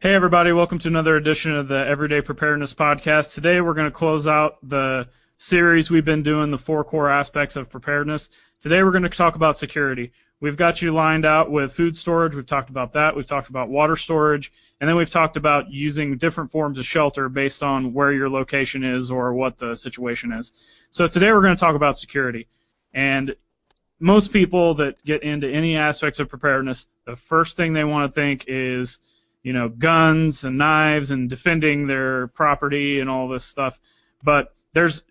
Hey everybody, welcome to another edition of the Everyday Preparedness Podcast. Today we're going to close out the series we've been doing, the four core aspects of preparedness. Today we're going to talk about security. We've got you lined out with food storage, we've talked about that, we've talked about water storage, and then we've talked about using different forms of shelter based on where your location is or what the situation is. So today we're going to talk about security. And most people that get into any aspects of preparedness, the first thing they want to think is guns and knives and defending their property and all this stuff. But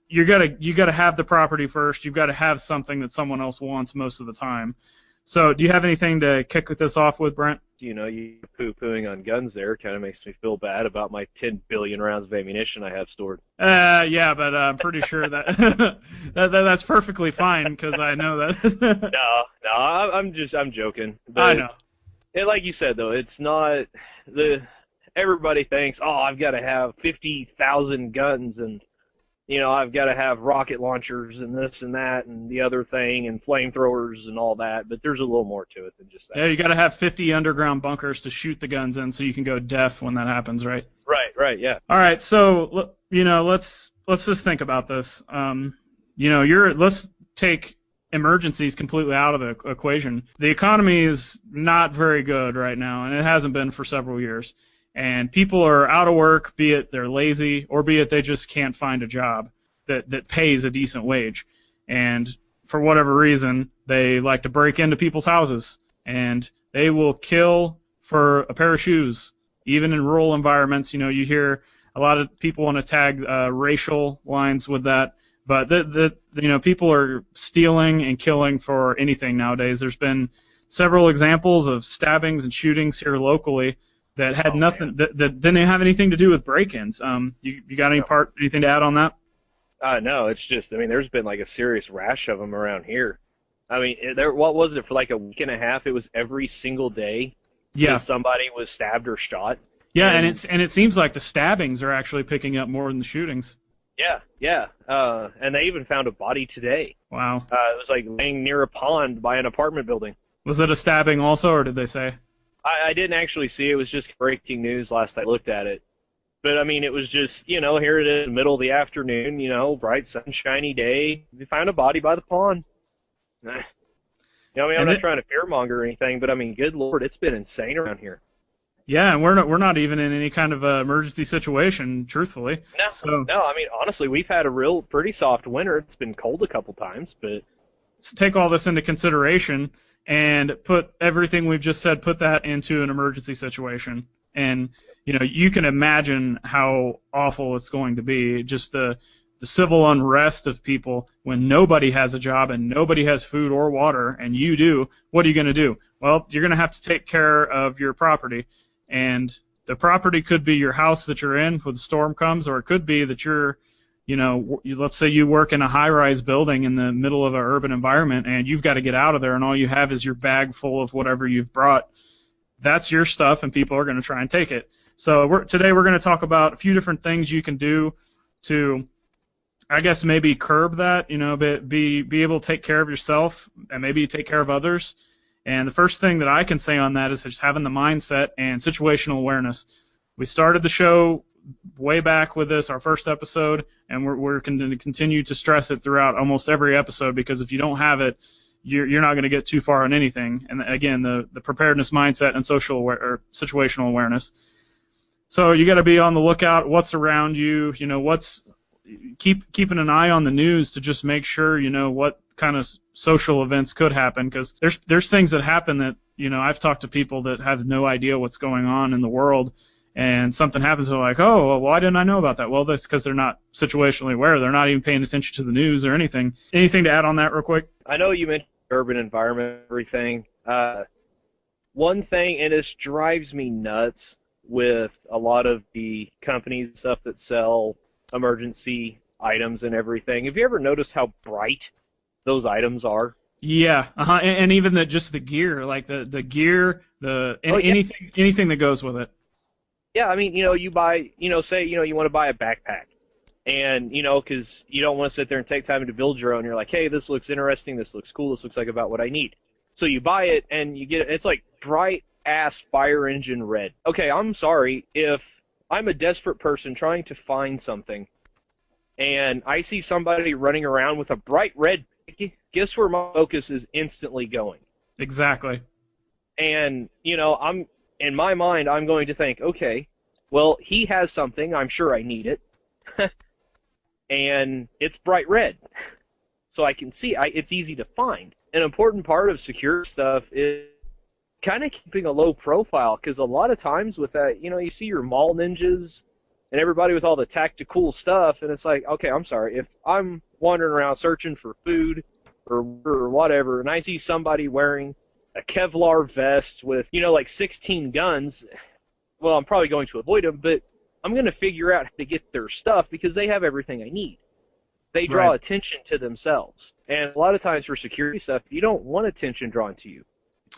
you gotta have the property first. You've got to have something that someone else wants most of the time. So do you have anything to kick this off with, Brent? You poo-pooing on guns there kind of makes me feel bad about my 10 billion rounds of ammunition I have stored. Yeah, but I'm pretty sure that, that's perfectly fine because I know that. No, I'm joking. But I know. Like you said, though, it's not everybody thinks, oh, I've got to have 50,000 guns and, I've got to have rocket launchers and this and that and the other thing and flamethrowers and all that. But there's a little more to it than just that. Yeah, you got to have 50 underground bunkers to shoot the guns in so you can go deaf when that happens, right? Right, yeah. All right, so, let's just think about this. Let's take emergencies completely out of the equation. The economy is not very good right now, and it hasn't been for several years. And people are out of work, be it they're lazy, or be it they just can't find a job that pays a decent wage. And for whatever reason, they like to break into people's houses, and they will kill for a pair of shoes. Even in rural environments, you hear a lot of people want to tag racial lines with that. But people are stealing and killing for anything nowadays. There's been several examples of stabbings and shootings here locally that had nothing that didn't have anything to do with break-ins. You got anything to add on that? No, it's just there's been like a serious rash of them around here. What was it for like a week and a half? It was every single day. Yeah. That somebody was stabbed or shot. Yeah, and it seems like the stabbings are actually picking up more than the shootings. Yeah. And they even found a body today. Wow. It was like laying near a pond by an apartment building. Was it a stabbing also, or did they say? I didn't actually see it. It was just breaking news last I looked at it. But, it was just, here it is, middle of the afternoon, bright, sunshiny day. They found a body by the pond. I'm not trying to fearmonger or anything, but, good Lord, it's been insane around here. Yeah, and we're not even in any kind of emergency situation, truthfully. No, honestly, we've had a pretty soft winter. It's been cold a couple times, but to take all this into consideration and put everything we've just said, put that into an emergency situation, and you can imagine how awful it's going to be. Just the civil unrest of people when nobody has a job and nobody has food or water, and you do. What are you going to do? Well, you're going to have to take care of your property. And the property could be your house that you're in when the storm comes, or it could be that let's say you work in a high-rise building in the middle of an urban environment, and you've got to get out of there, and all you have is your bag full of whatever you've brought. That's your stuff, and people are going to try and take it. So today we're going to talk about a few different things you can do to, I guess, maybe curb that, be able to take care of yourself and maybe take care of others. And the first thing that I can say on that is just having the mindset and situational awareness. We started the show way back with this, our first episode, and we're going to continue to stress it throughout almost every episode, because if you don't have it, you're not going to get too far on anything. And again, the preparedness mindset and situational awareness. So you got to be on the lookout. What's around you? Keeping an eye on the news to just make sure what kind of social events could happen, because there's things that happen that I've talked to people that have no idea what's going on in the world, and something happens, they're like, oh, well, why didn't I know about that? Well, that's because they're not situationally aware. They're not even paying attention to the news or anything. Anything to add on that real quick? I know you mentioned urban environment, everything. One thing, and this drives me nuts with a lot of the companies and stuff that sell emergency items and everything. Have you ever noticed how bright those items are? Yeah, and even just the gear, like the gear, anything that goes with it. Yeah, you buy, say, you want to buy a backpack, and, because you don't want to sit there and take time to build your own. You're like, hey, this looks interesting, this looks cool, this looks like about what I need. So you buy it, and you get it. It's like bright ass fire engine red. Okay, I'm sorry if I'm a desperate person trying to find something and I see somebody running around with a bright red pick, guess where my focus is instantly going? Exactly. And, I'm in my mind, I'm going to think, okay, well, he has something, I'm sure I need it, and it's bright red. So I can see, it's easy to find. An important part of secure stuff is kind of keeping a low profile, because a lot of times with that, you see your mall ninjas and everybody with all the tactical stuff, and it's like, okay, I'm sorry, if I'm wandering around searching for food or whatever, and I see somebody wearing a Kevlar vest with, like 16 guns, well, I'm probably going to avoid them, but I'm going to figure out how to get their stuff because they have everything I need. They draw attention to themselves. And a lot of times for security stuff, you don't want attention drawn to you.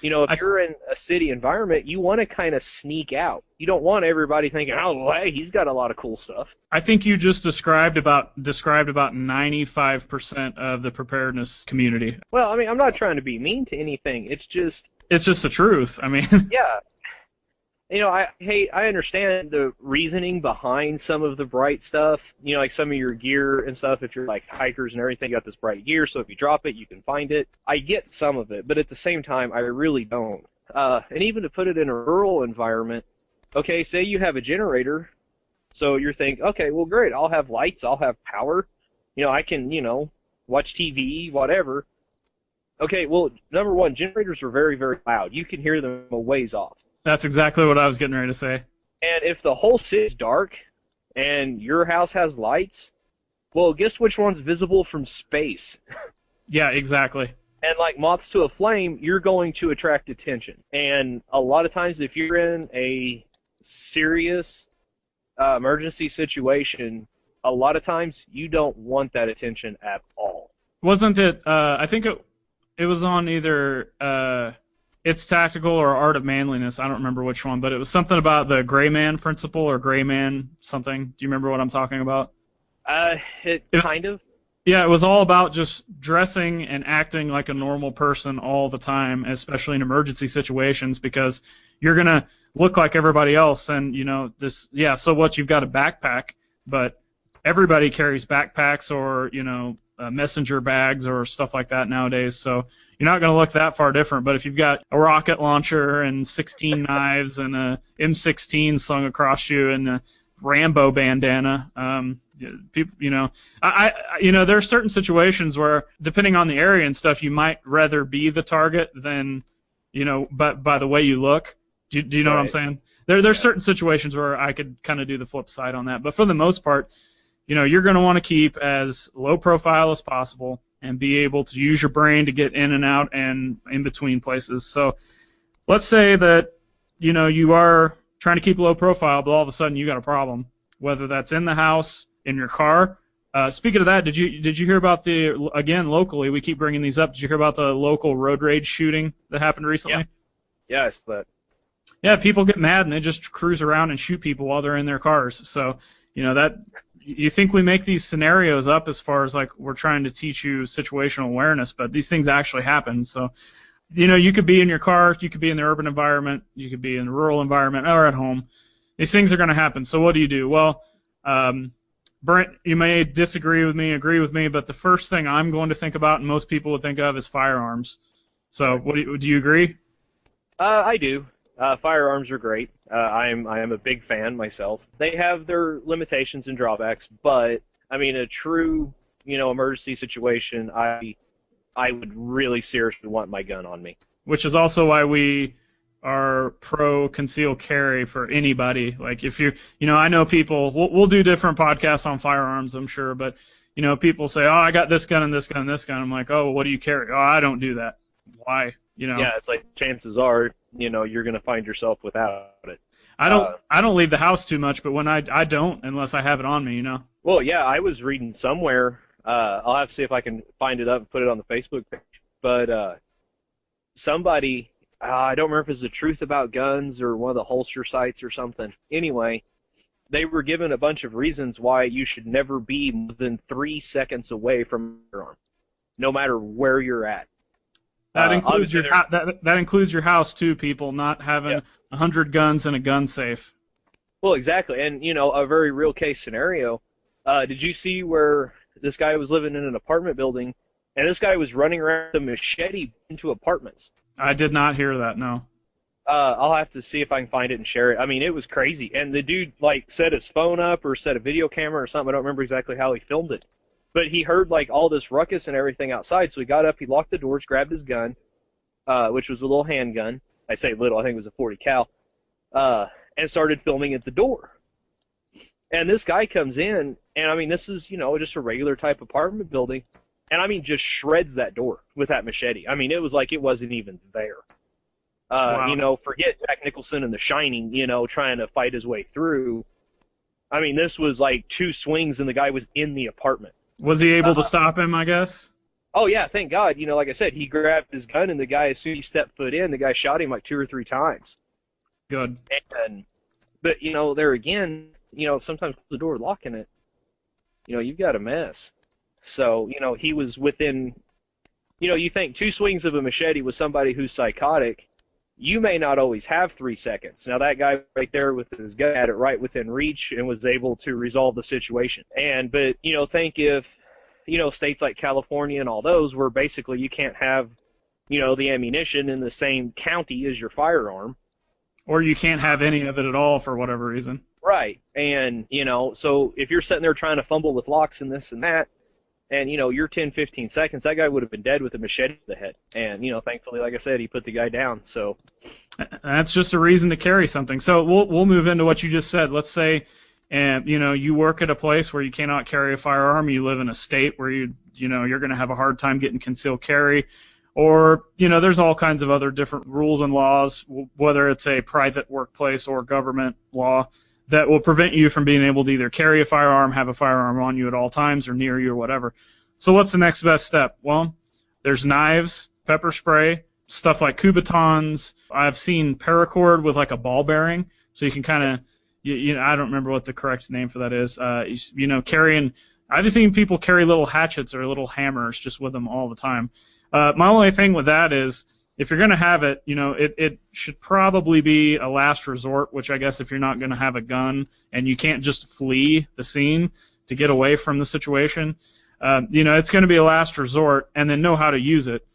If you're in a city environment, you want to kind of sneak out. You don't want everybody thinking, oh, hey, he's got a lot of cool stuff. I think you just described about 95% of the preparedness community. Well, I mean, I'm not trying to be mean to anything. It's just the truth. I mean, yeah. I understand the reasoning behind some of the bright stuff. Like some of your gear and stuff. If you're like hikers and everything, you got this bright gear, so if you drop it, you can find it. I get some of it, but at the same time, I really don't. And even to put it in a rural environment, okay, say you have a generator, so you're thinking, okay, well, great, I'll have lights, I'll have power. I can, watch TV, whatever. Okay, well, number one, generators are very, very loud. You can hear them a ways off. That's exactly what I was getting ready to say. And if the whole city's dark and your house has lights, well, guess which one's visible from space? Yeah, exactly. And like moths to a flame, you're going to attract attention. And a lot of times if you're in a serious emergency situation, a lot of times you don't want that attention at all. Wasn't it, I think it was on either... It's Tactical or Art of Manliness. I don't remember which one, but it was something about the gray man principle or gray man something. Do you remember what I'm talking about? Kind of. Yeah, it was all about just dressing and acting like a normal person all the time, especially in emergency situations, because you're going to look like everybody else. And, so what, you've got a backpack, but everybody carries backpacks or, messenger bags or stuff like that nowadays. So you're not going to look that far different. But if you've got a rocket launcher and 16 knives and a M16 slung across you and a Rambo bandana, people, there are certain situations where, depending on the area and stuff, you might rather be the target than, but by the way you look. Do you know what I'm saying? There's certain situations where I could kind of do the flip side on that. But for the most part, you're going to want to keep as low profile as possible and be able to use your brain to get in and out and in between places. So let's say that, you are trying to keep low profile, but all of a sudden you got a problem, whether that's in the house, in your car. Speaking of that, did you hear about again, locally, we keep bringing these up, did you hear about the local road rage shooting that happened recently? Yeah, yes, but... Yeah, people get mad and they just cruise around and shoot people while they're in their cars. So, that... You think we make these scenarios up as far as like we're trying to teach you situational awareness, but these things actually happen. So, you could be in your car, you could be in the urban environment, you could be in the rural environment, or at home. These things are going to happen. So what do you do? Well, Brent, you may disagree with me, agree with me, but the first thing I'm going to think about and most people would think of is firearms. So do you agree? I do. Firearms are great. I am a big fan myself. They have their limitations and drawbacks, but I mean, a true emergency situation, I would really seriously want my gun on me. Which is also why we are pro concealed carry for anybody. Like if I know people. We'll do different podcasts on firearms, I'm sure, but people say, oh, I got this gun and this gun and this gun. I'm like, oh, what do you carry? Oh, I don't do that. Why? Yeah, it's like chances are, you're going to find yourself without it. I don't leave the house too much, but when I don't unless I have it on me, Well, yeah, I was reading somewhere. I'll have to see if I can find it up and put it on the Facebook page. But somebody, I don't remember if it's The Truth About Guns or one of the holster sites or something. Anyway, they were given a bunch of reasons why you should never be more than 3 seconds away from your arm, no matter where you're at. That includes Obviously, your that includes your house too. People not having yeah. 100 guns in a gun safe. Well, exactly, and a very real case scenario. Did you see where this guy was living in an apartment building, and this guy was running around with a machete into apartments? I did not hear that. No. I'll have to see if I can find it and share it. I mean, it was crazy, and the dude like set his phone up or set a video camera or something. I don't remember exactly how he filmed it, but he heard like all this ruckus and everything outside, so he got up, he locked the doors, grabbed his gun, which was a little handgun. I say little, I think it was a 40 cal, and started filming at the door. And this guy comes in, and I mean, this is, just a regular type apartment building, and I mean, just shreds that door with that machete. I mean, it was like it wasn't even there. Wow. Forget Jack Nicholson and The Shining, trying to fight his way through. I mean, this was like 2 swings, and the guy was in the apartment. Was he able to stop him? I guess. Oh, yeah, thank God. Like I said, he grabbed his gun, and the guy, as soon as he stepped foot in, the guy shot him like 2 or 3 times. Good. But, there again, sometimes the door locking it, you've got a mess. So, he was within, you think 2 swings of a machete with somebody who's psychotic, you may not always have 3 seconds. Now, that guy right there with his gun had it right within reach and was able to resolve the situation. But, think if, states like California and all those where basically you can't have, the ammunition in the same county as your firearm. Or you can't have any of it at all for whatever reason. Right. And, so if you're sitting there trying to fumble with locks and this and that, and, you're 10, 15 seconds, that guy would have been dead with a machete to the head. And, thankfully, like I said, he put the guy down. So that's just a reason to carry something. So we'll move into what you just said. Let's say, you work at a place where you cannot carry a firearm. You live in a state where you're going to have a hard time getting concealed carry. Or, there's all kinds of other different rules and laws, whether it's a private workplace or government law, that will prevent you from being able to either carry a firearm, have a firearm on you at all times or near you or whatever. So what's the next best step? Well, there's knives, pepper spray, stuff like Kubotons. I've seen paracord with like a ball bearing, so you can kind of, I don't remember what the correct name for that is. Carrying, I've seen people carry little hatchets or little hammers just with them all the time. My only thing with that is, if you're going to have it, it should probably be a last resort, which I guess if you're not going to have a gun and you can't just flee the scene to get away from the situation, it's going to be a last resort, and then know how to use it.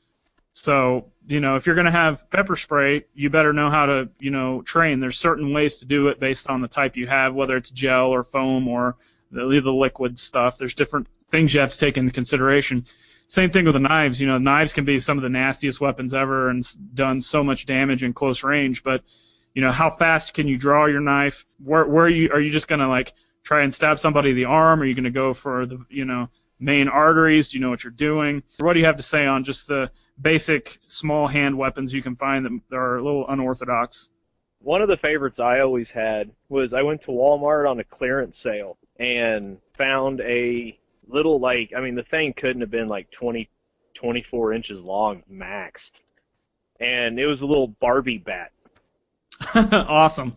So, if you're going to have pepper spray, you better know how to, train. There's certain ways to do it based on the type you have, whether it's gel or foam or the liquid stuff. There's different things you have to take into consideration. Same thing with the knives. Knives can be some of the nastiest weapons ever and done so much damage in close range. But, how fast can you draw your knife? Where are you just going to, like, try and stab somebody in the arm? Are you going to go for the, main arteries? Do you know what you're doing? What do you have to say on just the basic small hand weapons you can find that are a little unorthodox? One of the favorites I always had was I went to Walmart on a clearance sale and found a little, the thing couldn't have been like 24 inches long max. And it was a little Barbie bat. Awesome.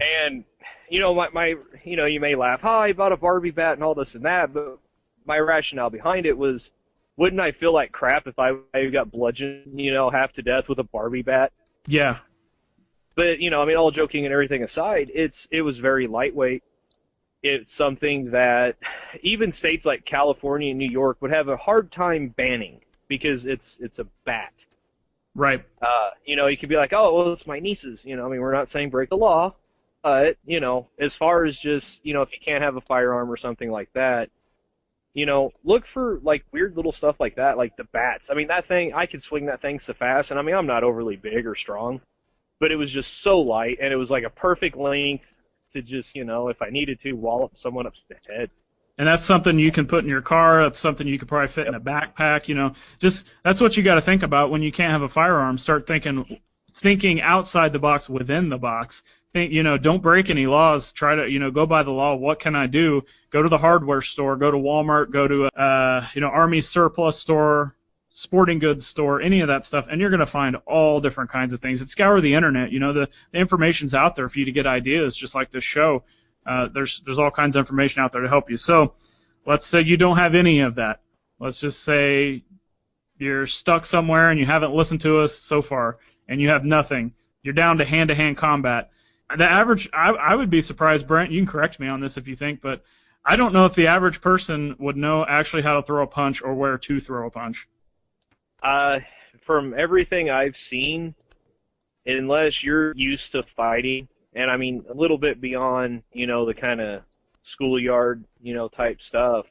And, you may laugh, I bought a Barbie bat and all this and that, but my rationale behind it was, wouldn't I feel like crap if I got bludgeoned, half to death with a Barbie bat? Yeah. But, all joking and everything aside, it was very lightweight. It's something that even states like California and New York would have a hard time banning because it's a bat. Right. You could be like, oh, well, it's my niece's. We're not saying break the law, but, as far as just, if you can't have a firearm or something like that, look for, like, weird little stuff like that, like the bats. That thing, I could swing that thing so fast, and, I'm not overly big or strong, but it was just so light, and it was like a perfect length to just, if I needed to, wallop someone up the head. And that's something you can put in your car. That's something you could probably fit in a backpack. Just that's what you got to think about when you can't have a firearm. Start thinking outside the box, within the box. Don't break any laws. Try to, go by the law. What can I do? Go to the hardware store. Go to Walmart. Go to Army surplus store, sporting goods store, any of that stuff, and you're going to find all different kinds of things. And scour the internet. The information's out there for you to get ideas, just like this show. There's all kinds of information out there to help you. So let's say you don't have any of that. Let's just say, you're stuck somewhere and you haven't listened to us so far, and you have nothing. You're down to hand-to-hand combat. The average, I would be surprised, Brent, you can correct me on this if you think, but I don't know if the average person would know actually how to throw a punch or where to throw a punch. From everything I've seen, unless you're used to fighting, and I mean a little bit beyond, the kind of schoolyard, type stuff,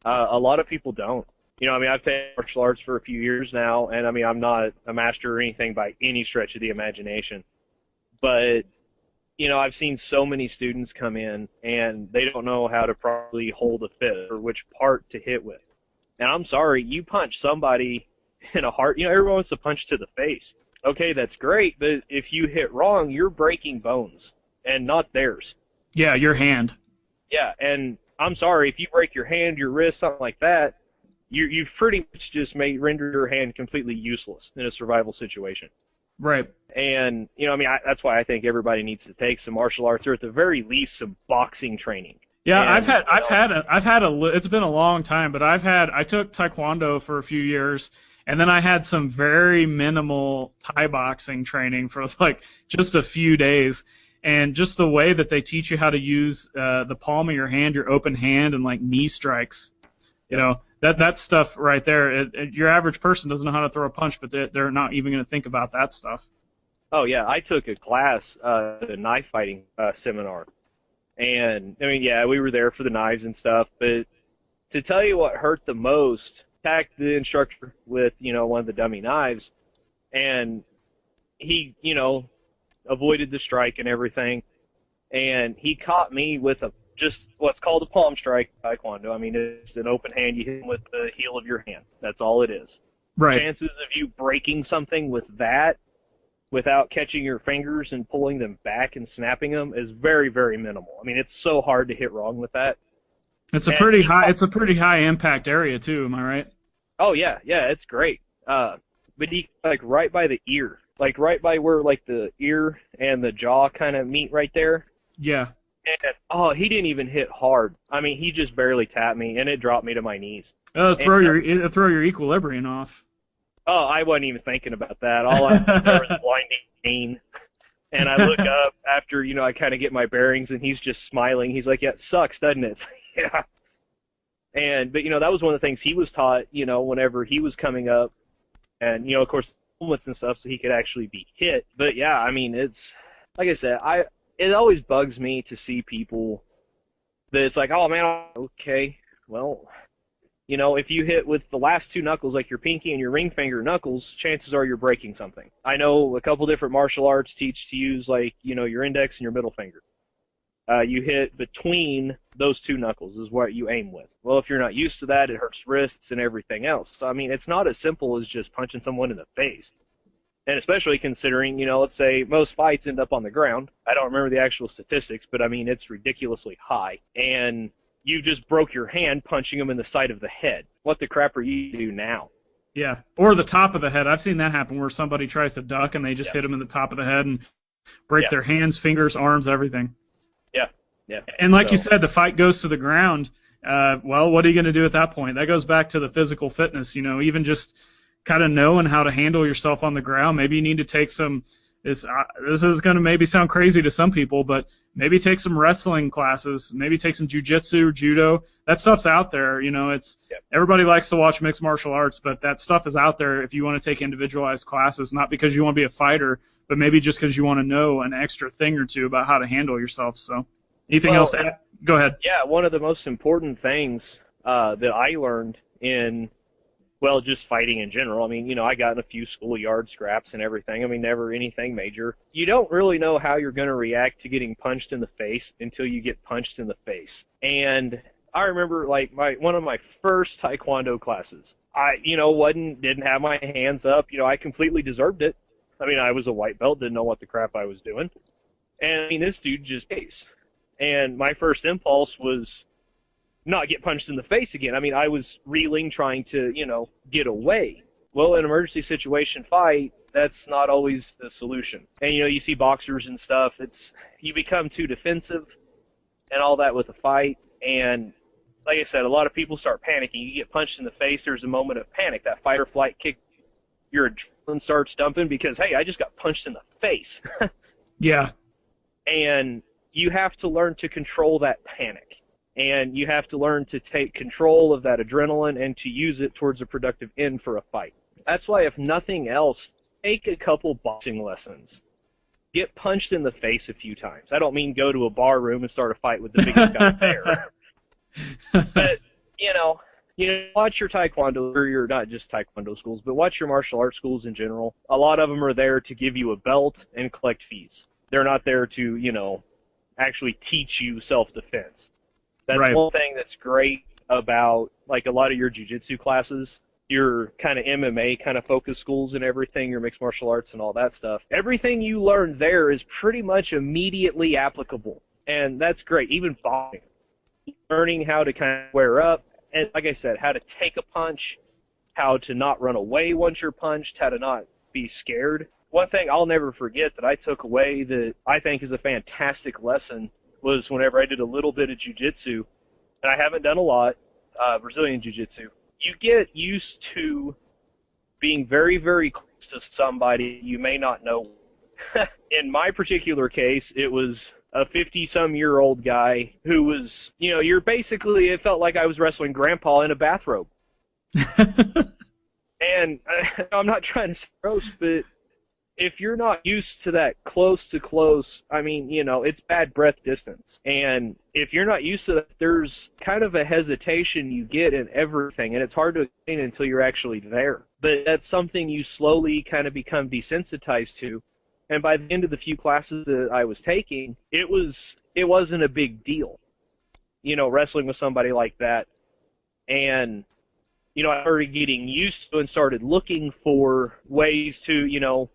a lot of people don't. I've taken martial arts for a few years now, and I mean, I'm not a master or anything by any stretch of the imagination. But, I've seen so many students come in, and they don't know how to properly hold a fist or which part to hit with. And I'm sorry, you punch somebody in a heart, everyone wants to punch to the face. Okay, that's great, but if you hit wrong, you're breaking bones, and not theirs. Yeah, your hand. Yeah, and I'm sorry, if you break your hand, your wrist, something like that, you've pretty much just render your hand completely useless in a survival situation. Right. And, that's why I think everybody needs to take some martial arts, or at the very least, some boxing training. Yeah, and, it's been a long time, but I took Taekwondo for a few years, and then I had some very minimal Thai boxing training for like just a few days. And just the way that they teach you how to use the palm of your hand, your open hand, and like knee strikes, that stuff right there. Your average person doesn't know how to throw a punch, but they're not even going to think about that stuff. Oh yeah, I took a class, a knife fighting seminar, and I mean, yeah, we were there for the knives and stuff. But to tell you what hurt the most, attacked the instructor with one of the dummy knives, and he avoided the strike and everything, and he caught me with just what's called a palm strike in Taekwondo. I mean, it's an open hand. You hit him with the heel of your hand. That's all it is. Right. Chances of you breaking something with that without catching your fingers and pulling them back and snapping them is very, very minimal. I mean, it's so hard to hit wrong with that. It's a pretty high impact area too. Am I right? Oh yeah, it's great. But he right by the ear, right by where the ear and the jaw kind of meet right there. Yeah. And he didn't even hit hard. I mean, he just barely tapped me, and it dropped me to my knees. Throw your equilibrium off. Oh, I wasn't even thinking about that. All I was blinding pain. And I look up after, I kind of get my bearings, and he's just smiling. He's like, yeah, it sucks, doesn't it? Yeah. But, that was one of the things he was taught, whenever he was coming up. And, of course, helmets and stuff, so he could actually be hit. But, yeah, I mean, it's, like I said, it always bugs me to see people that it's like, oh, man, okay, well, if you hit with the last two knuckles, like your pinky and your ring finger knuckles, chances are you're breaking something. I know a couple different martial arts teach to use, your index and your middle finger. You hit between those two knuckles is what you aim with. Well, if you're not used to that, it hurts wrists and everything else. So, I mean, it's not as simple as just punching someone in the face. And especially considering, let's say most fights end up on the ground. I don't remember the actual statistics, but I mean, it's ridiculously high. And you just broke your hand punching them in the side of the head. What the crap are you to do now? Yeah, or the top of the head. I've seen that happen where somebody tries to duck and they just hit them in the top of the head and break their hands, fingers, arms, everything. Yeah. And like you said, the fight goes to the ground. Well, what are you going to do at that point? That goes back to the physical fitness, even just kind of knowing how to handle yourself on the ground. Maybe you need to take some, this is going to maybe sound crazy to some people, but maybe take some wrestling classes, maybe take some jiu-jitsu, judo. That stuff's out there. Everybody likes to watch mixed martial arts, but that stuff is out there if you want to take individualized classes, not because you want to be a fighter, but maybe just because you want to know an extra thing or two about how to handle yourself. So anything else to add? Go ahead. Yeah, one of the most important things that I learned in, just fighting in general. I mean, I got in a few schoolyard scraps and everything. I mean, never anything major. You don't really know how you're going to react to getting punched in the face until you get punched in the face. And I remember, one of my first Taekwondo classes, I, didn't have my hands up. I completely deserved it. I mean, I was a white belt, didn't know what the crap I was doing. And, I mean, this dude just ace. And my first impulse was not get punched in the face again. I mean, I was reeling, trying to, get away. Well, in an emergency situation fight, that's not always the solution. And, you see boxers and stuff, you become too defensive and all that with a fight. And like I said, a lot of people start panicking. You get punched in the face, there's a moment of panic. That fight or flight kick, your adrenaline starts dumping because, hey, I just got punched in the face. Yeah. And you have to learn to control that panic. And you have to learn to take control of that adrenaline and to use it towards a productive end for a fight. That's why, if nothing else, take a couple boxing lessons. Get punched in the face a few times. I don't mean go to a bar room and start a fight with the biggest guy there. But, watch your taekwondo, or your, not just taekwondo schools, but watch your martial arts schools in general. A lot of them are there to give you a belt and collect fees. They're not there to, actually teach you self-defense. That's right. One thing that's great about, like, a lot of your jiu-jitsu classes, your kind of MMA kind of focus schools and everything, your mixed martial arts and all that stuff. Everything you learn there is pretty much immediately applicable, and that's great. Even boxing. Learning how to kind of square up, and like I said, how to take a punch, how to not run away once you're punched, how to not be scared. One thing I'll never forget that I took away that I think is a fantastic lesson was whenever I did a little bit of jiu-jitsu, and I haven't done a lot, Brazilian jiu-jitsu. You get used to being very, very close to somebody you may not know. In my particular case, it was a 50-some-year-old guy who was, you're basically, it felt like I was wrestling Grandpa in a bathrobe. And I'm not trying to say gross, but if you're not used to that close to close, I mean, it's bad breath distance. And if you're not used to that, there's kind of a hesitation you get in everything, and it's hard to explain until you're actually there. But that's something you slowly kind of become desensitized to. And by the end of the few classes that I was taking, it wasn't a big deal, wrestling with somebody like that. And, I started getting used to and started looking for ways to,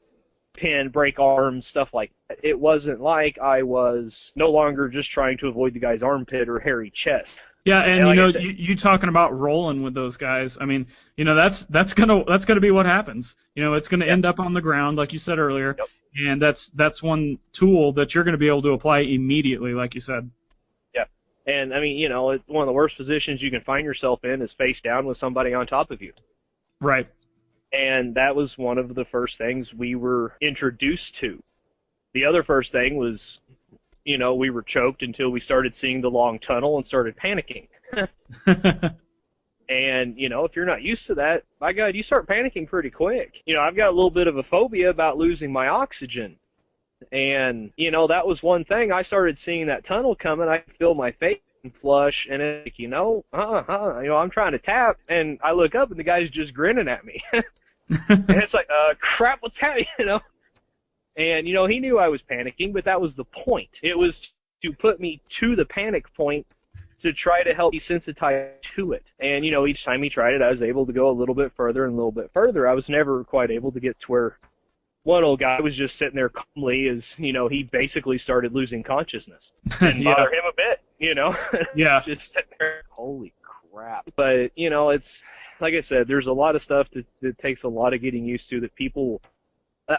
pin, break arms, stuff like that. It wasn't like I was no longer just trying to avoid the guy's armpit or hairy chest. Yeah, and like you talking about rolling with those guys. I mean, that's gonna be what happens. It's gonna end up on the ground, like you said earlier, Yep. And that's one tool that you're gonna be able to apply immediately, like you said. Yeah, and I mean, one of the worst positions you can find yourself in is face down with somebody on top of you. Right. And that was one of the first things we were introduced to. The other first thing was, we were choked until we started seeing the long tunnel and started panicking. And, if you're not used to that, by God, you start panicking pretty quick. I've got a little bit of a phobia about losing my oxygen. And, that was one thing. I started seeing that tunnel coming. I could feel my face flush, and it's like, I'm trying to tap, and I look up, and the guy's just grinning at me. And it's like, crap, what's happening, And, he knew I was panicking, but that was the point. It was to put me to the panic point to try to help desensitize to it. And, each time he tried it, I was able to go a little bit further and a little bit further. I was never quite able to get to where one old guy was just sitting there calmly as, he basically started losing consciousness. Didn't bother him a bit, Yeah. Just sitting there, holy crap. But, it's, like I said, there's a lot of stuff that takes a lot of getting used to that people,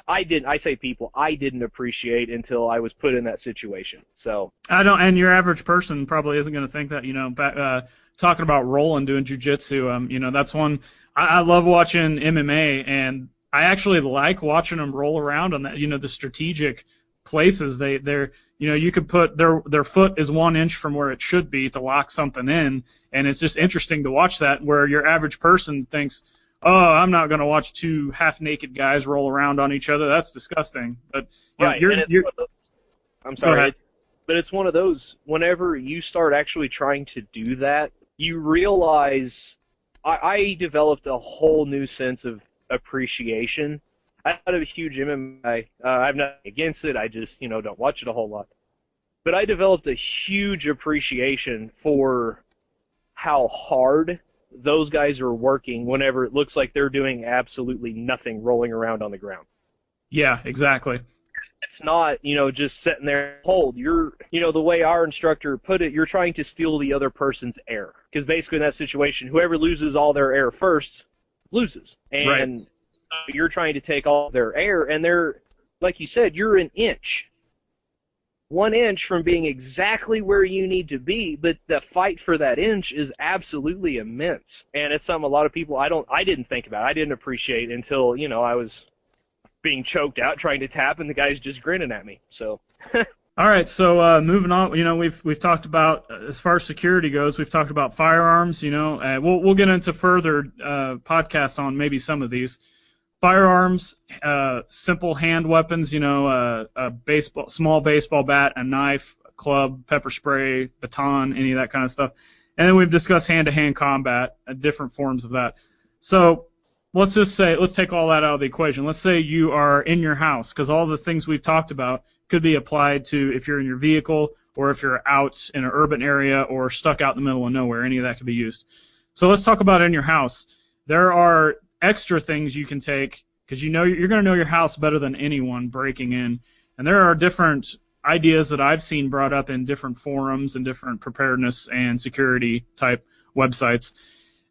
I didn't appreciate until I was put in that situation. So I don't, and your average person probably isn't going to think that, talking about rolling, doing jujitsu, that's one, I love watching MMA, and I actually like watching them roll around on that, the strategic places. They're you could put their foot is 1 inch from where it should be to lock something in, and it's just interesting to watch that, where your average person thinks, oh, I'm not going to watch two half-naked guys roll around on each other. That's disgusting. But right, I'm sorry, but it's one of those, whenever you start actually trying to do that, you realize I developed a whole new sense of appreciation. I'm not a huge MMA. I'm not against it. I just, don't watch it a whole lot. But I developed a huge appreciation for how hard those guys are working whenever it looks like they're doing absolutely nothing rolling around on the ground. Yeah, exactly. It's not, just sitting there and hold. You're, the way our instructor put it, you're trying to steal the other person's air. Because basically in that situation, whoever loses all their air first loses. And you're trying to take all their air, and they're, like you said, you're an inch. 1 inch from being exactly where you need to be, but the fight for that inch is absolutely immense. And it's something a lot of people I didn't think about. I didn't appreciate until, I was being choked out trying to tap and the guy's just grinning at me. So All right, so moving on, we've talked about, as far as security goes, we've talked about firearms. We'll get into further podcasts on maybe some of these. Firearms, simple hand weapons, a small baseball bat, a knife, a club, pepper spray, baton, any of that kind of stuff. And then we've discussed hand-to-hand combat, different forms of that. So let's take all that out of the equation. Let's say you are in your house, because all the things we've talked about could be applied to if you're in your vehicle or if you're out in an urban area or stuck out in the middle of nowhere. Any of that could be used. So let's talk about in your house. There are extra things you can take, because you're going to know your house better than anyone breaking in. And there are different ideas that I've seen brought up in different forums and different preparedness and security type websites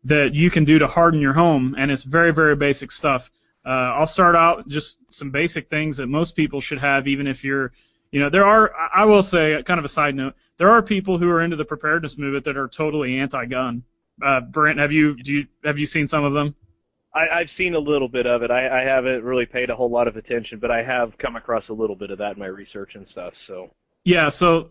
that you can do to harden your home, and it's very, very basic stuff. I'll start out just some basic things that most people should have, even if you're, I will say, kind of a side note, there are people who are into the preparedness movement that are totally anti-gun. Brent, have you seen some of them? I've seen a little bit of it. I haven't really paid a whole lot of attention, but I have come across a little bit of that in my research and stuff. So yeah. So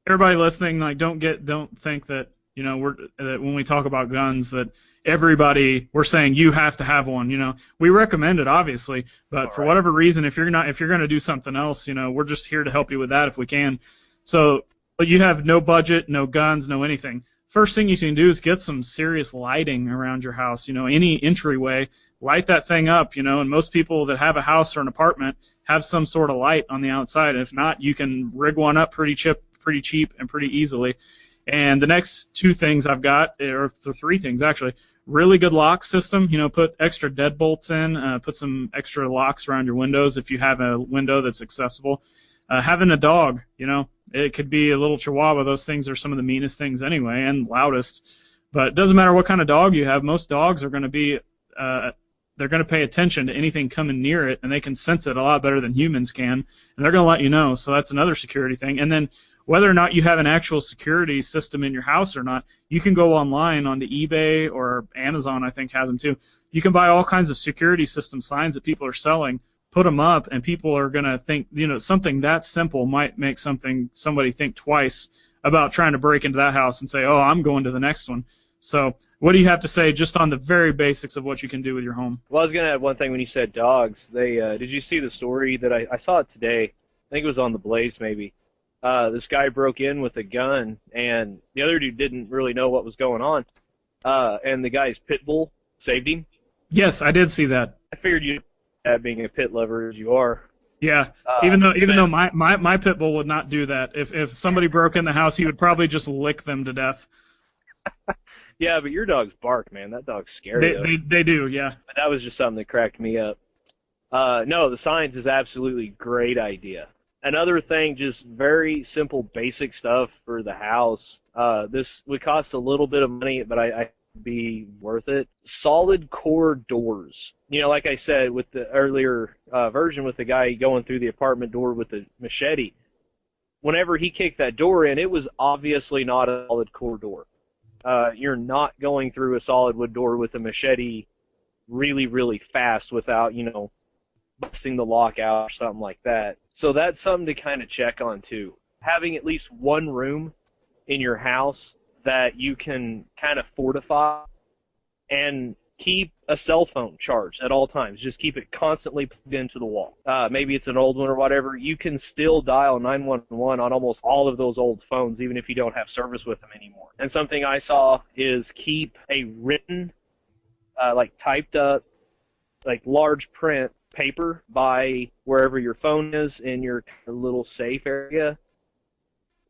everybody listening, don't think that that when we talk about guns that we're saying you have to have one. We recommend it obviously, but for whatever reason, if you're going to do something else, we're just here to help you with that if we can. So, but you have no budget, no guns, no anything. First thing you can do is get some serious lighting around your house. Any entryway, light that thing up. And most people that have a house or an apartment have some sort of light on the outside. If not, you can rig one up pretty cheap and pretty easily. And the next two things I've got, or three things actually, really good lock system. Put extra deadbolts in, put some extra locks around your windows if you have a window that's accessible. Having a dog, it could be a little Chihuahua. Those things are some of the meanest things anyway, and loudest. But it doesn't matter what kind of dog you have. Most dogs are going to be, they're going to pay attention to anything coming near it, and they can sense it a lot better than humans can, and they're going to let you know. So that's another security thing. And then whether or not you have an actual security system in your house or not, you can go online onto eBay or Amazon, I think, has them too. You can buy all kinds of security system signs that people are selling, put them up, and people are going to think, something that simple might make somebody think twice about trying to break into that house and say, oh, I'm going to the next one. So what do you have to say just on the very basics of what you can do with your home? Well, I was going to add one thing when you said dogs. Did you see the story that I saw it today? I think it was on the Blaze maybe. This guy broke in with a gun, and the other dude didn't really know what was going on. And the guy's pit bull saved him. Yes, I did see that. I figured you, being a pit lover as you are. Yeah, even though my pit bull would not do that. If somebody broke in the house, he would probably just lick them to death. Yeah, but your dogs bark, man. That dog's scary. They do, yeah. But that was just something that cracked me up. No, the signs is absolutely great idea. Another thing, just very simple, basic stuff for the house. This would cost a little bit of money, but I be worth it. Solid core doors. Like I said with the earlier version with the guy going through the apartment door with the machete, whenever he kicked that door in, it was obviously not a solid core door. You're not going through a solid wood door with a machete really, really fast without, busting the lock out or something like that. So that's something to kind of check on too. Having at least one room in your house that you can kind of fortify and keep a cell phone charged at all times. Just keep it constantly plugged into the wall. Maybe it's an old one or whatever. You can still dial 911 on almost all of those old phones, even if you don't have service with them anymore. And something I saw is keep a written, typed up, large print paper by wherever your phone is in your little safe area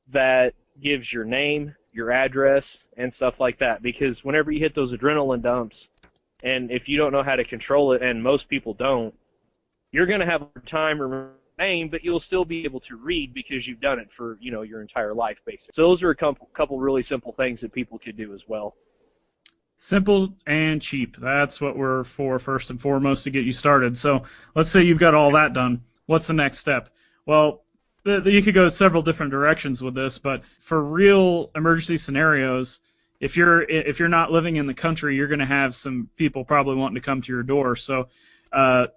that gives your name, your address, and stuff like that. Because whenever you hit those adrenaline dumps, and if you don't know how to control it, and most people don't, you're going to have a time remembering your name, but you'll still be able to read because you've done it for your entire life, basically. So those are a couple really simple things that people could do as well. Simple and cheap. That's what we're for, first and foremost, to get you started. So let's say you've got all that done. What's the next step? Well, you could go several different directions with this, but for real emergency scenarios, if you're not living in the country, you're going to have some people probably wanting to come to your door. So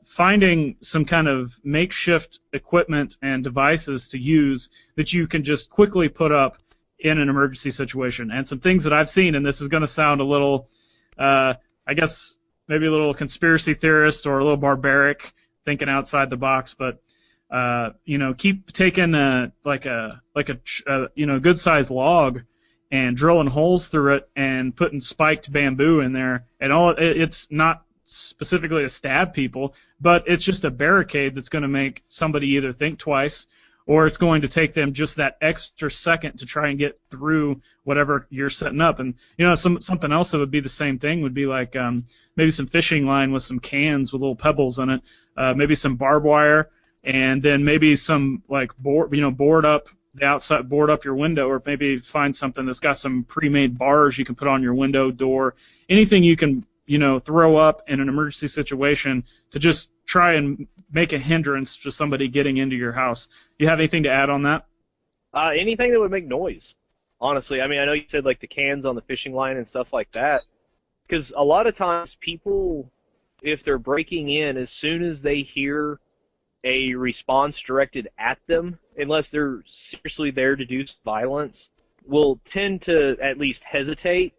finding some kind of makeshift equipment and devices to use that you can just quickly put up in an emergency situation. And some things that I've seen, and this is going to sound a little, I guess, maybe a little conspiracy theorist or a little barbaric, thinking outside the box, but keep taking a good sized log and drilling holes through it and putting spiked bamboo in there, and it's not specifically to stab people, but it's just a barricade that's going to make somebody either think twice, or it's going to take them just that extra second to try and get through whatever you're setting up. And something else that would be the same thing would be like maybe some fishing line with some cans with little pebbles in it, maybe some barbed wire, and then maybe some like board up the outside, board up your window, or maybe find something that's got some pre-made bars you can put on your window, door, anything you can throw up in an emergency situation to just try and make a hindrance to somebody getting into your house. You have anything to add on that? Anything that would make noise, honestly. I mean, I know you said like the cans on the fishing line and stuff like that, because a lot of times people, if they're breaking in, as soon as they hear a response directed at them, unless they're seriously there to do violence, will tend to at least hesitate,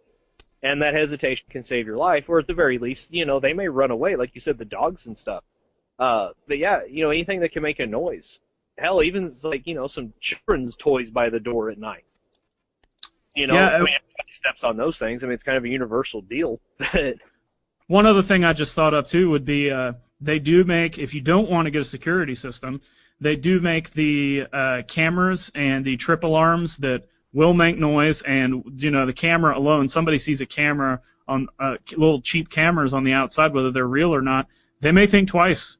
and that hesitation can save your life, or at the very least, they may run away, like you said, the dogs and stuff. But yeah, anything that can make a noise. Hell, even like, some children's toys by the door at night. Everybody steps on those things. I mean, it's kind of a universal deal. One other thing I just thought of, too, would be they do make, if you don't want to get a security system, they do make the cameras and the trip alarms that will make noise, and the camera alone, somebody sees a camera on little cheap cameras on the outside, whether they're real or not, they may think twice,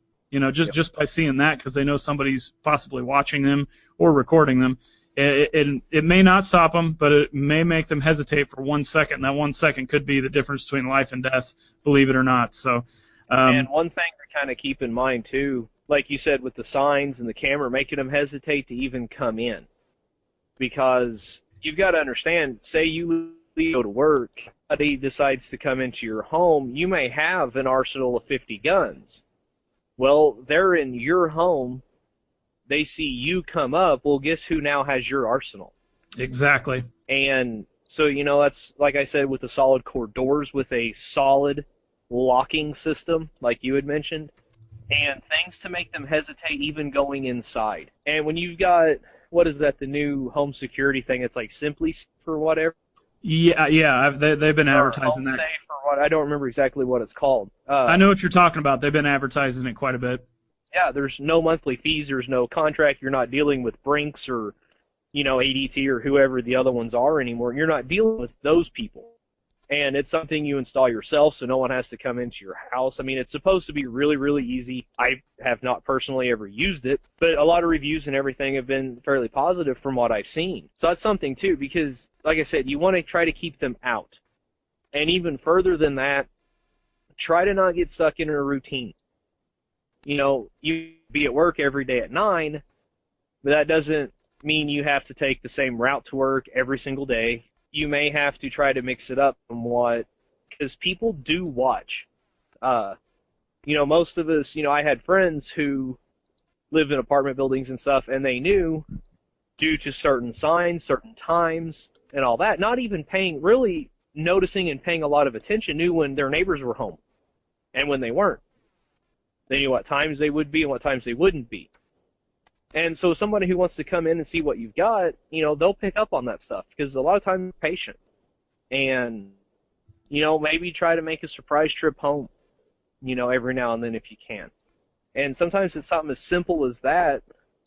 just by seeing that, because they know somebody's possibly watching them or recording them. It may not stop them, but it may make them hesitate for 1 second, and that 1 second could be the difference between life and death, believe it or not. So, and one thing to kind of keep in mind, too, like you said with the signs and the camera, making them hesitate to even come in. Because you've got to understand, say you go to work, somebody decides to come into your home, you may have an arsenal of 50 guns. Well, they're in your home, they see you come up, well, guess who now has your arsenal? Exactly. And so, that's, like I said, with the solid core doors, with a solid locking system, like you had mentioned, and things to make them hesitate even going inside. And when you've got, what is that, the new home security thing? It's like Simply Safe or whatever. Yeah, they've been advertising that. Safe or what? I don't remember exactly what it's called. I know what you're talking about. They've been advertising it quite a bit. Yeah, there's no monthly fees. There's no contract. You're not dealing with Brinks or, ADT or whoever the other ones are anymore. You're not dealing with those people. And it's something you install yourself, so no one has to come into your house. I mean, it's supposed to be really, really easy. I have not personally ever used it, but a lot of reviews and everything have been fairly positive from what I've seen. So that's something, too, because, like I said, you want to try to keep them out. And even further than that, try to not get stuck in a routine. You be at work every day at 9, but that doesn't mean you have to take the same route to work every single day. You may have to try to mix it up somewhat, because people do watch. Most of us, I had friends who lived in apartment buildings and stuff, and they knew, due to certain signs, certain times, and all that, not even really noticing and paying a lot of attention, knew when their neighbors were home and when they weren't. They knew what times they would be and what times they wouldn't be. And so somebody who wants to come in and see what you've got, they'll pick up on that stuff, because a lot of times they're patient. And, maybe try to make a surprise trip home, every now and then if you can. And sometimes it's something as simple as that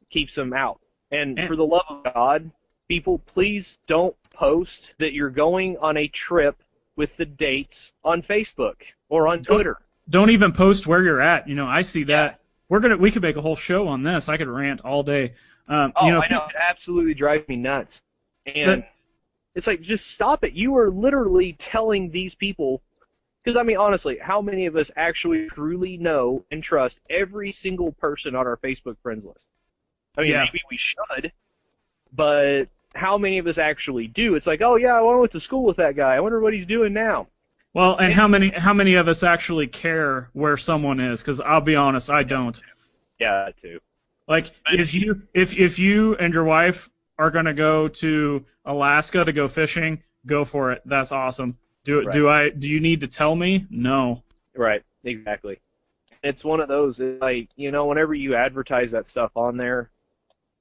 keeps them out. And for the love of God, people, please don't post that you're going on a trip with the dates on Facebook or on Twitter. Don't even post where you're at. I see that. Yeah. We could make a whole show on this. I could rant all day. I know. It absolutely drives me nuts. And it's like, just stop it. You are literally telling these people, because, I mean, honestly, how many of us actually truly know and trust every single person on our Facebook friends list? I mean, Yeah. maybe we should, but how many of us actually do? It's like, oh yeah, I went to school with that guy. I wonder what he's doing now. Well, and how many of us actually care where someone is? Because I'll be honest, I don't. Yeah, that too. Like if you and your wife are gonna go to Alaska to go fishing, go for it. That's awesome. Do you need to tell me? No. Right, exactly. It's one of those, it's like, whenever you advertise that stuff on there,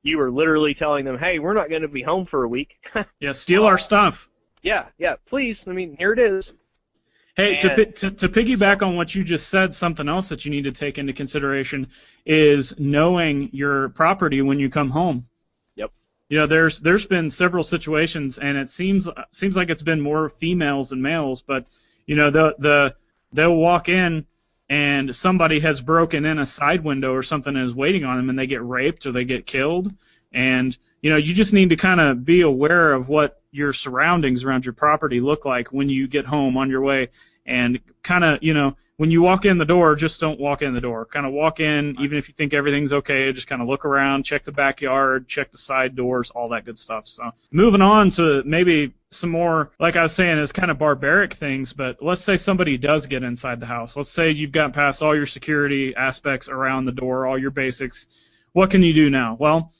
you are literally telling them, hey, we're not going to be home for a week. Yeah, steal our stuff. Yeah, please. I mean, here it is. Hey, to piggyback on what you just said, something else that you need to take into consideration is knowing your property when you come home. Yep. There's been several situations, and it seems like it's been more females than males, but they'll walk in and somebody has broken in a side window or something and is waiting on them, and they get raped or they get killed, and you just need to kind of be aware of what your surroundings around your property look like when you get home on your way, and kind of, when you walk in the door, just don't walk in the door. Kind of walk in, even if you think everything's okay, just kind of look around, check the backyard, check the side doors, all that good stuff. So moving on to maybe some more, like I was saying, is kind of barbaric things, but let's say somebody does get inside the house. Let's say you've got past all your security aspects around the door, all your basics. What can you do now? Well,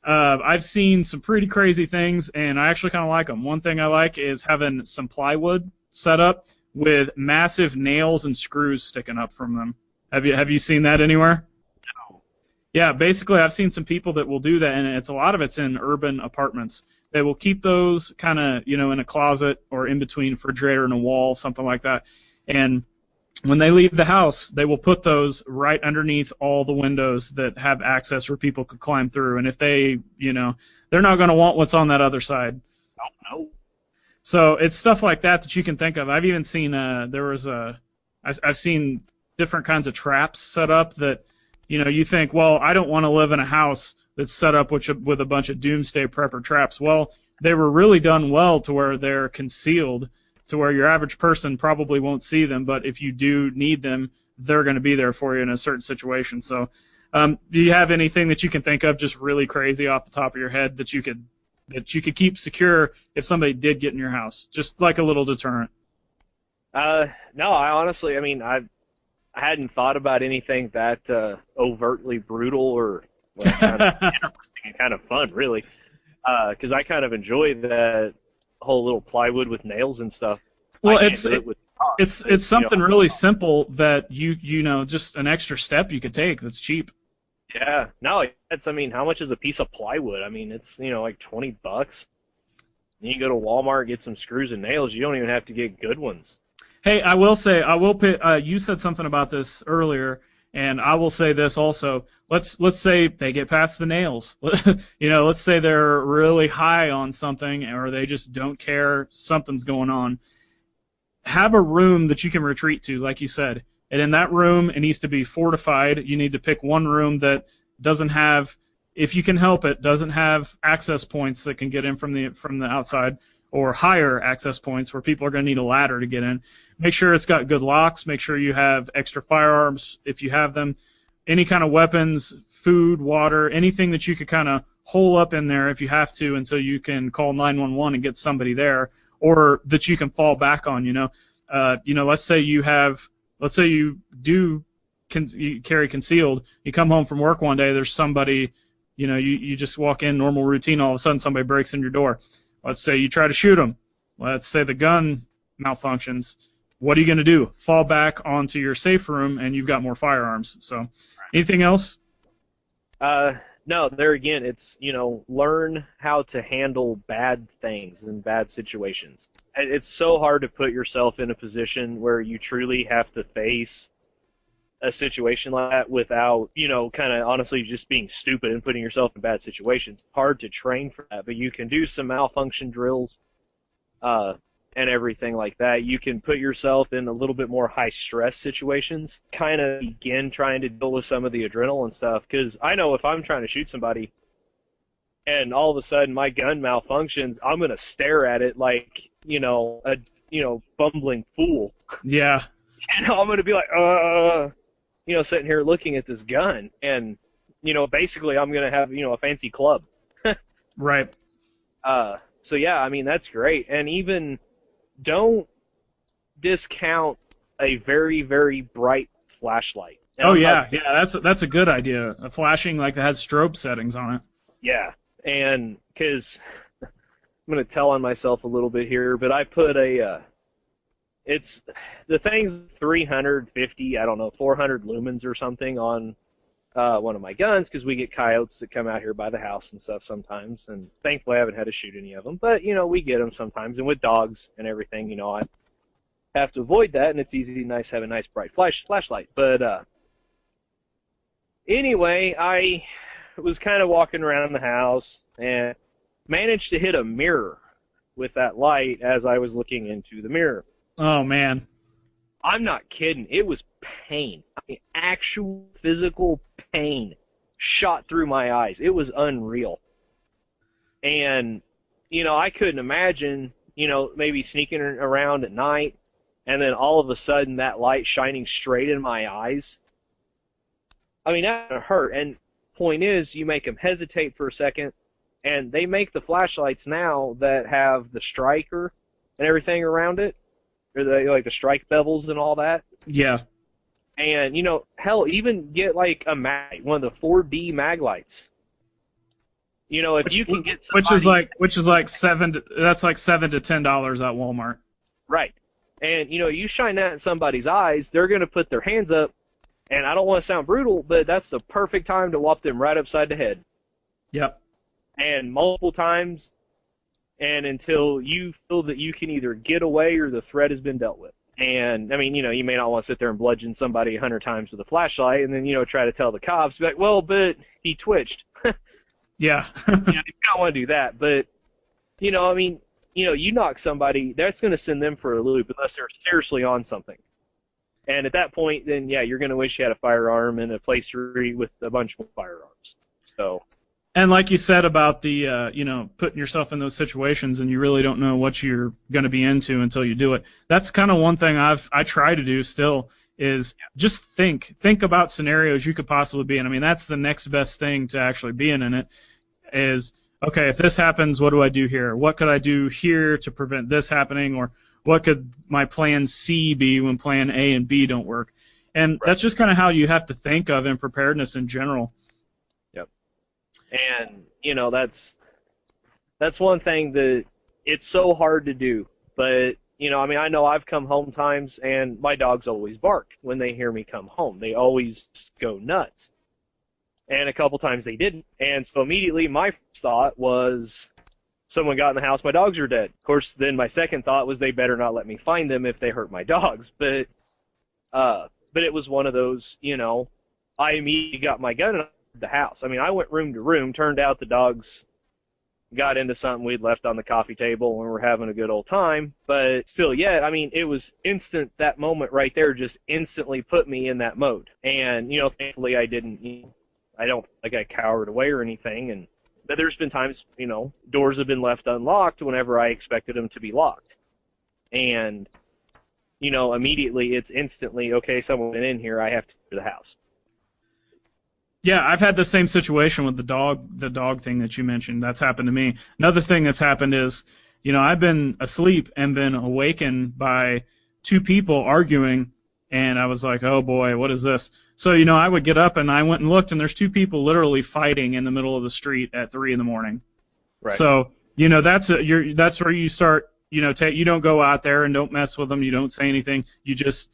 I've seen some pretty crazy things, and I actually kind of like them. One thing I like is having some plywood set up with massive nails and screws sticking up from them. Have you seen that anywhere? No. Yeah, basically I've seen some people that will do that, and a lot of it's in urban apartments. They will keep those kind of, in a closet or in between a refrigerator and a wall, something like that. And when they leave the house, they will put those right underneath all the windows that have access where people could climb through. And if they, they're not going to want what's on that other side. No. So it's stuff like that you can think of. I've even seen I've seen different kinds of traps set up that, you think, well, I don't want to live in a house that's set up with a bunch of doomsday prepper traps. Well, they were really done well to where they're concealed, to where your average person probably won't see them, but if you do need them, they're going to be there for you in a certain situation. So do you have anything that you can think of just really crazy off the top of your head that you could keep secure if somebody did get in your house, just like a little deterrent? No, I hadn't thought about anything that overtly brutal or kind of interesting and kind of fun, really, because I kind of enjoy that whole little plywood with nails and stuff. Well, it's something really simple that just an extra step you could take that's cheap. Yeah, no, how much is a piece of plywood? It's like $20. You go to Walmart, get some screws and nails. You don't even have to get good ones. Hey, I will say, you said something about this earlier, and I will say this also. Let's say they get past the nails. Let's say they're really high on something, or they just don't care, something's going on. Have a room that you can retreat to, like you said. And in that room, it needs to be fortified. You need to pick one room that doesn't have, if you can help it, doesn't have access points that can get in from the outside, or higher access points where people are going to need a ladder to get in. Make sure it's got good locks. Make sure you have extra firearms if you have them. Any kind of weapons, food, water, anything that you could kind of hole up in there if you have to until you can call 911 and get somebody there, or that you can fall back on. Let's say you do you carry concealed. You come home from work one day, there's somebody, you just walk in, normal routine, all of a sudden somebody breaks in your door. Let's say you try to shoot them. Let's say the gun malfunctions. What are you going to do? Fall back onto your safe room, and you've got more firearms. So, anything else? No, there again, it's, learn how to handle bad things and bad situations. It's so hard to put yourself in a position where you truly have to face a situation like that without, kind of honestly just being stupid and putting yourself in bad situations. It's hard to train for that, but you can do some malfunction drills and everything like that. You can put yourself in a little bit more high-stress situations, kind of begin trying to deal with some of the adrenaline and stuff, because I know if I'm trying to shoot somebody and all of a sudden my gun malfunctions, I'm going to stare at it like, a bumbling fool. Yeah. I'm going to be like, sitting here looking at this gun, and basically I'm going to have, a fancy club. Right. So yeah, I mean, that's great. And even don't discount a very, very bright flashlight. And Oh I'm yeah, talking, yeah. That's a good idea. A flashing like that has strobe settings on it. yeah. And because I'm going to tell on myself a little bit here, but I put it's, the thing's 350, I don't know, 400 lumens or something on one of my guns because we get coyotes that come out here by the house and stuff sometimes. And thankfully I haven't had to shoot any of them. But, we get them sometimes. And with dogs and everything, I have to avoid that. And it's easy, nice, have a nice bright flashlight. But anyway, I was kind of walking around the house and managed to hit a mirror with that light as I was looking into the mirror. Oh man. I'm not kidding. It was pain. I mean, actual physical pain shot through my eyes. It was unreal. And, I couldn't imagine, maybe sneaking around at night and then all of a sudden that light shining straight in my eyes. I mean, that would hurt. And point is, you make them hesitate for a second, and they make the flashlights now that have the striker and everything around it, or like the strike bevels and all that. Yeah. And, hell, even get like a one of the 4D mag lights. If you can get somebody, which is like $7 to $10 at Walmart. Right. And, you shine that in somebody's eyes, they're going to put their hands up, and I don't want to sound brutal, but that's the perfect time to whop them right upside the head. Yep. And multiple times, and until you feel that you can either get away or the threat has been dealt with. And, I mean, you may not want to sit there and bludgeon somebody 100 times with a flashlight and then, try to tell the cops, be like, well, but he twitched. Yeah. You don't want to do that. But, I mean, you knock somebody, that's going to send them for a loop unless they're seriously on something. And at that point, then, yeah, you're going to wish you had a firearm and a place to read with a bunch of firearms. So. And like you said about the, putting yourself in those situations and you really don't know what you're going to be into until you do it. That's kind of one thing I try to do still is just think about scenarios you could possibly be in. I mean, that's the next best thing to actually being in it is, okay, if this happens, what do I do here? What could I do here to prevent this happening? Or what could my plan C be when plan A and B don't work? And that's just kind of how you have to think of in preparedness in general. And, that's one thing that it's so hard to do. But, I mean, I know I've come home times and my dogs always bark when they hear me come home. They always go nuts. And a couple times they didn't. And so immediately my first thought was someone got in the house, my dogs are dead. Of course, then my second thought was they better not let me find them if they hurt my dogs. But it was one of those, I immediately got my gun and the house. I mean, I went room to room. Turned out the dogs got into something we'd left on the coffee table and we were having a good old time. But still, yeah, I mean, it was instant. That moment right there just instantly put me in that mode. And, thankfully I didn't, I don't think I cowered away or anything. But there's been times, doors have been left unlocked whenever I expected them to be locked. And, immediately it's instantly, okay, someone went in here, I have to go to the house. Yeah, I've had the same situation with the dog thing that you mentioned. That's happened to me. Another thing that's happened is, I've been asleep and been awakened by two people arguing, and I was like, oh boy, what is this? So, I would get up and I went and looked, and there's two people literally fighting in the middle of the street at 3 a.m. Right. So, that's where you start, you don't go out there and don't mess with them. You don't say anything. You just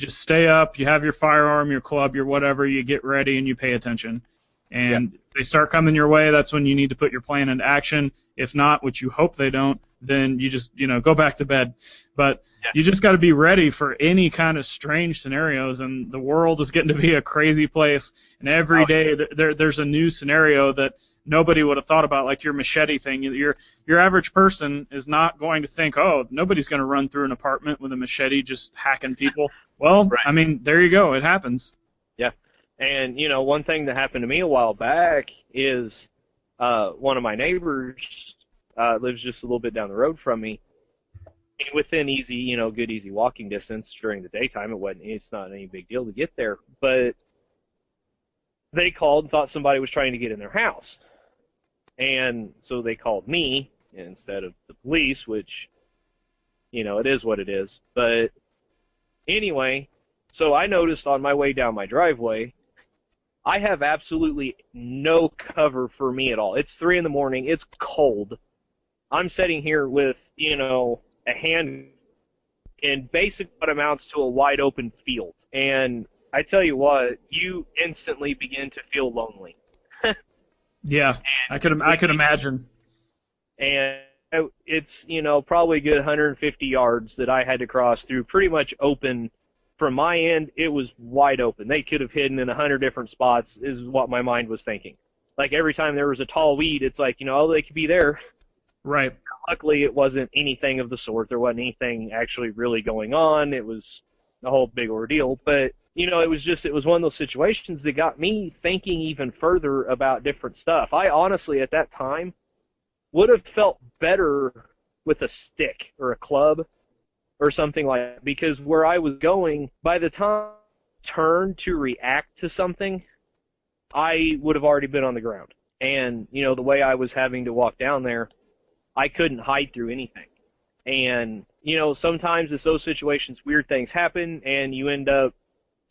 stay up, you have your firearm, your club, your whatever, you get ready and you pay attention. And if they start coming your way, that's when you need to put your plan into action. If not, which you hope they don't, then you just, go back to bed. But you just got to be ready for any kind of strange scenarios, and the world is getting to be a crazy place. And every day there's a new scenario that nobody would have thought about, like your machete thing. Your average person is not going to think, oh, nobody's going to run through an apartment with a machete just hacking people. Well, I mean, there you go. It happens. Yeah. And, one thing that happened to me a while back is one of my neighbors lives just a little bit down the road from me. Within easy, good easy walking distance during the daytime. It's not any big deal to get there. But they called and thought somebody was trying to get in their house. And so they called me instead of the police, which, it is what it is. But anyway, so I noticed on my way down my driveway, I have absolutely no cover for me at all. It's 3 in the morning. It's cold. I'm sitting here with, a hand in basically what amounts to a wide open field. And I tell you what, you instantly begin to feel lonely. Yeah, I could imagine. And it's, probably a good 150 yards that I had to cross through, pretty much open. From my end, it was wide open. They could have hidden in 100 different spots, is what my mind was thinking. Like, every time there was a tall weed, it's like, they could be there. Right. Luckily, it wasn't anything of the sort. There wasn't anything actually really going on. It was a whole big ordeal. But, it was one of those situations that got me thinking even further about different stuff. I honestly, at that time, would have felt better with a stick or a club or something like that, because where I was going, by the time I turned to react to something, I would have already been on the ground. And, the way I was having to walk down there, I couldn't hide through anything. And, sometimes it's those situations, weird things happen, and you end up,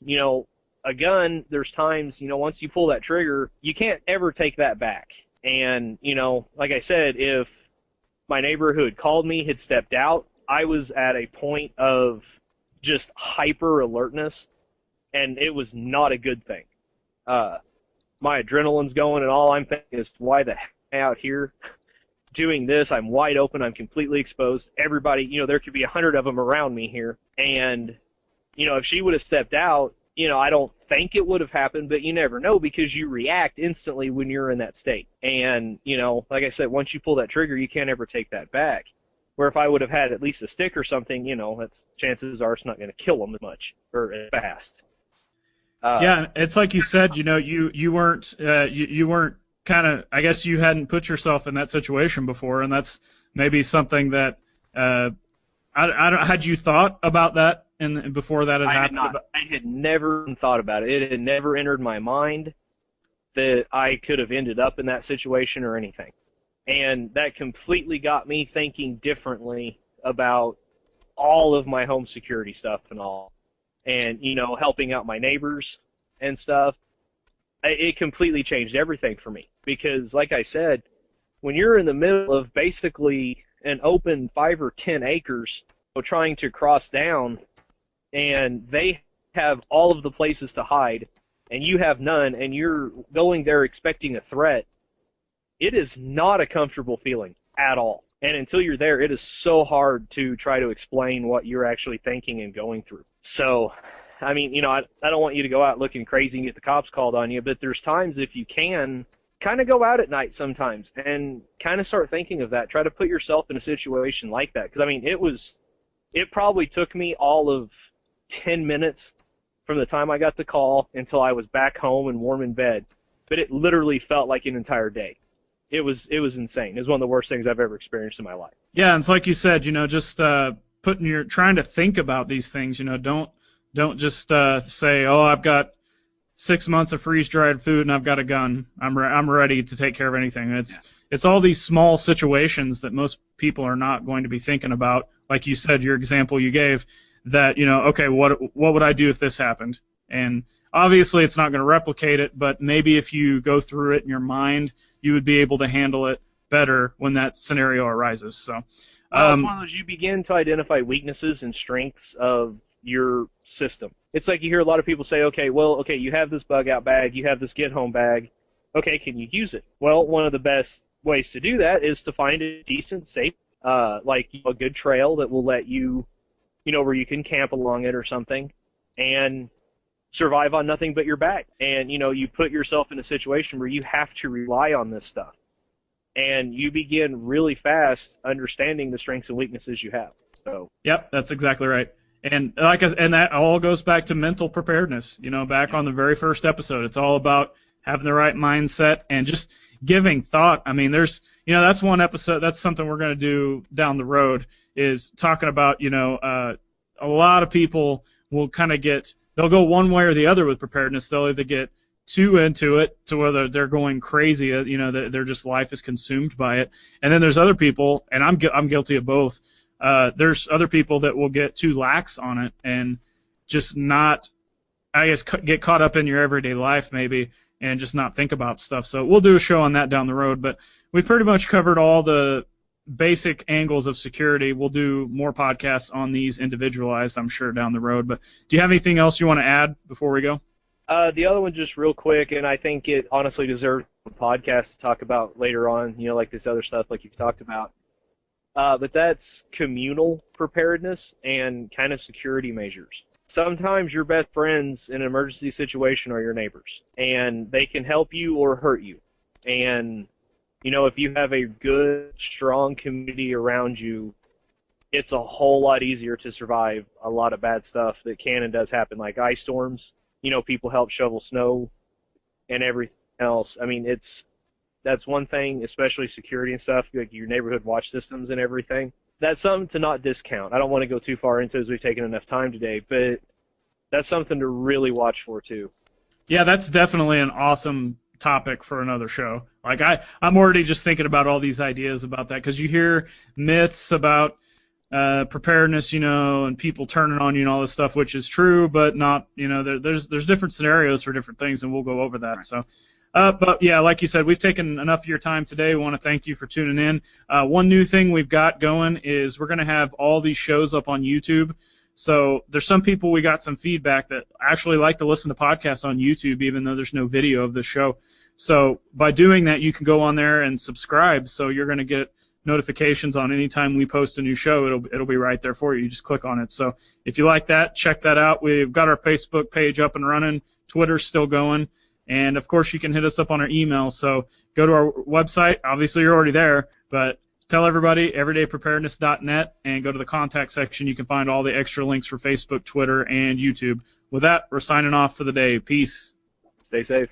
a gun, there's times, once you pull that trigger, you can't ever take that back. And, like I said, if my neighbor who had called me had stepped out, I was at a point of just hyper alertness, and it was not a good thing. My adrenaline's going, and all I'm thinking is, why the heck am I out here doing this? I'm wide open. I'm completely exposed. Everybody, there could be 100 of them around me here. And, if she would have stepped out, I don't think it would have happened, but you never know, because you react instantly when you're in that state. And, like I said, once you pull that trigger, you can't ever take that back. Where if I would have had at least a stick or something, that's chances are it's not going to kill them as much or as fast. Yeah, it's like you said, you weren't kind of, I guess you hadn't put yourself in that situation before, and that's maybe something that had you thought about that and before that had happened? I had never thought about it. It had never entered my mind that I could have ended up in that situation or anything. And that completely got me thinking differently about all of my home security stuff and all. And, helping out my neighbors and stuff. It completely changed everything for me. Because, like I said, when you're in the middle of basically an open 5 or 10 acres trying to cross down, and they have all of the places to hide, and you have none, and you're going there expecting a threat, it is not a comfortable feeling at all. And until you're there, it is so hard to try to explain what you're actually thinking and going through. So, I mean, I don't want you to go out looking crazy and get the cops called on you, but there's times, if you can, kind of go out at night sometimes and kind of start thinking of that. Try to put yourself in a situation like that. Because, I mean, it probably took me all of 10 minutes from the time I got the call until I was back home and warm in bed. But it literally felt like an entire day. It was insane. It was one of the worst things I've ever experienced in my life. Yeah, and it's like you said, just trying to think about these things. Don't just say, oh, I've got 6 months of freeze-dried food and I've got a gun. I'm ready to take care of anything. It's all these small situations that most people are not going to be thinking about. Like you said, your example you gave, that okay, what would I do if this happened? And obviously, it's not going to replicate it, but maybe if you go through it in your mind, you would be able to handle it better when that scenario arises. So, well, it's one of those, you begin to identify weaknesses and strengths of your system. It's like you hear a lot of people say, okay, you have this bug out bag, you have this get home bag. Okay, can you use it? Well, one of the best ways to do that is to find a decent, safe, like a good trail that will let you, where you can camp along it or something, and survive on nothing but your bag. And, you put yourself in a situation where you have to rely on this stuff. And you begin really fast understanding the strengths and weaknesses you have. So. Yep, that's exactly right. And that all goes back to mental preparedness. Back on the very first episode, it's all about having the right mindset and just giving thought. I mean, that's one episode. That's something we're going to do down the road, is talking about, a lot of people will kind of they'll go one way or the other with preparedness. They'll either get too into it to whether they're going crazy, you know, they're just life is consumed by it. And then there's other people, and I'm guilty of both. There's other people that will get too lax on it and just not, I guess, get caught up in your everyday life maybe and just not think about stuff. So we'll do a show on that down the road, but we've pretty much covered all the basic angles of security. We'll do more podcasts on these individualized, I'm sure, down the road. But do you have anything else you want to add before we go? The other one, just real quick, and I think it honestly deserves a podcast to talk about later on, you know, like this other stuff like you've talked about. But that's communal preparedness and kind of security measures. Sometimes your best friends in an emergency situation are your neighbors, and they can help you or hurt you. And, you know, if you have a good, strong community around you, it's a whole lot easier to survive a lot of bad stuff that can and does happen, like ice storms. You know, people help shovel snow and everything else. I mean, that's one thing, especially security and stuff, like your neighborhood watch systems and everything. That's something to not discount. I don't want to go too far into it as we've taken enough time today, but that's something to really watch for too. Yeah, that's definitely an awesome topic for another show. Like I'm already just thinking about all these ideas about that, because you hear myths about preparedness, you know, and people turning on you and all this stuff, which is true, but not, you know, there's different scenarios for different things, and we'll go over that. Right. So, but yeah, like you said, we've taken enough of your time today. We want to thank you for tuning in. One new thing we've got going is we're going to have all these shows up on YouTube. So there's some people, we got some feedback that actually like to listen to podcasts on YouTube, even though there's no video of the show. So by doing that, you can go on there and subscribe. So you're going to get notifications on any time we post a new show. It'll be right there for you. You just click on it. So if you like that, check that out. We've got our Facebook page up and running. Twitter's still going. And, of course, you can hit us up on our email. So go to our website. Obviously, you're already there, but tell everybody, everydaypreparedness.net, and go to the contact section. You can find all the extra links for Facebook, Twitter, and YouTube. With that, we're signing off for the day. Peace. Stay safe.